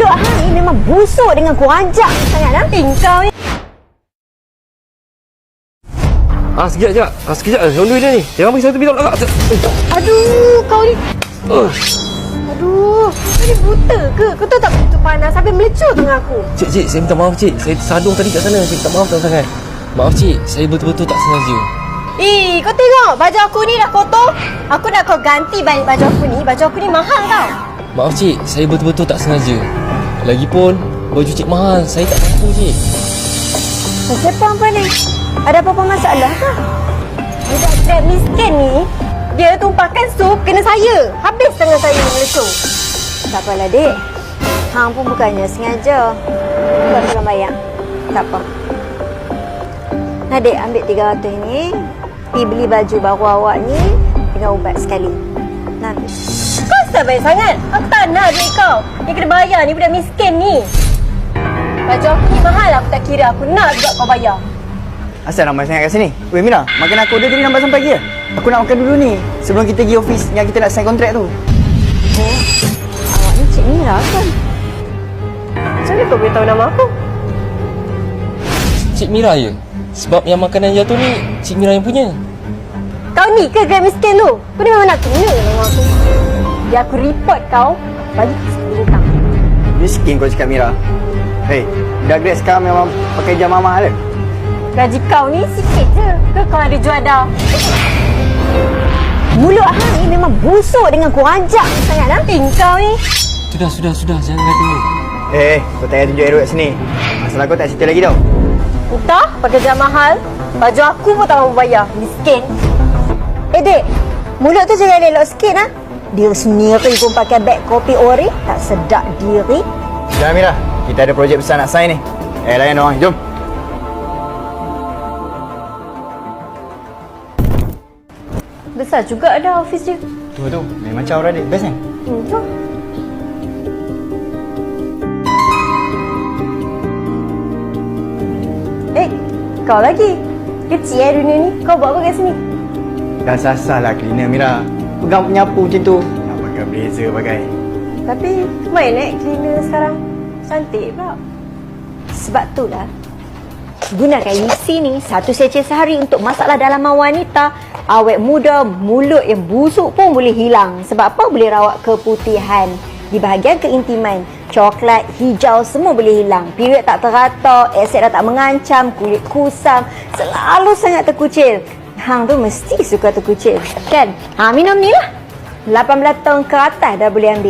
Mulut hang ni memang busuk dengan kurajak sangat lah. Kau ni. Sekejap. Sekejap. Yang dia ni. Jangan bagi satu bilang agak. Aduh, kau ni. Aduh, kau ni buta ke? Kau tahu tak begitu panas sampai melecur dengan aku. Cik, saya minta maaf cik. Saya tersadung tadi kat sana. Saya minta maaf sangat. Maaf cik, saya betul-betul tak sengaja. Kau tengok baju aku ni dah kotor. Aku nak kau ganti balik baju aku ni. Baju aku ni mahal tau. Maaf cik, saya betul-betul tak sengaja. Lagipun, baju cik mahal. Saya tak mampu cik. Siapa apa ni? Ada apa-apa masalah kah? Budak Grab miskin ni, dia tumpahkan sup kena saya. Habis tangan saya melecur. Tak apalah dek. Hang pun bukannya sengaja. Kau tolong bayar. Tak apa. Nah dek, ambil 300 ni. Pergi beli baju baru awak ni dengan ubat sekali. Nah ambil. Kau sabar sangat. Aku tak nak duit kau. Yang kena bayar ni budak miskin ni. Baju aku ni mahal, aku tak kira. Aku nak juga kau bayar. Asal ramai sangat kat sini? Weh Mira, makan aku dia tadi lambat sampai lagi ya? Aku nak makan dulu ni sebelum kita pergi office yang kita nak sign kontrak tu. Awak ni Cik Mira kan? Macam mana kau boleh tahu nama aku? Cik Mira ya? Sebab yang makanan jatuh ni, Cik Mira yang punya. Kau ni ke Grab miskin tu? Kau ni memang nak kena dengan aku. Biar aku report kau, bagi bintang. Miskin kau cakap Mira. Hei, dah Grab sekarang memang pakai jam mahal ke? Gaji kau ni sikit je. Ke kau ada juada? Mulut hang ni memang busuk dengan kurajak sangat lah. Kau ni. Sudah. Jangan gaduh. Kau tak payah tunjuk hero kat sini. Masalah kau tak cerita lagi tau. Entah, pakai jam mahal. Baju aku pun tak mampu bayar. Miskin. Dek. Mulut tu jangan elok sikit lah. Dia sendiri pun pakai beg kopi ori. Tak sedap diri. Jangan Mira, kita ada projek besar nak sign ni. Layan orang, jom. Besar juga ada office dia. Tu, memang macam orang adik. Best kan? Jom. Kau lagi. Kecil dunia ni. Kau buat apa kat sini? Dah sasar lah cleaner Mira. Pegang penyapu macam tu. Nak pakai blazer pakai. Tapi main cleaner sekarang. Cantik pula. Sebab tu lah. Gunakan UC ni satu seceh sehari untuk masalah dalaman wanita. Awet muda, mulut yang busuk pun boleh hilang. Sebab apa? Boleh rawat keputihan di bahagian keintiman. Coklat, hijau semua boleh hilang. Period tak terata, asid dah tak mengancam, kulit kusam, selalu sangat terkucil. Hang tu mesti suka terkucil, kan? Minum ni lah. 18 tahun ke atas dah boleh ambil.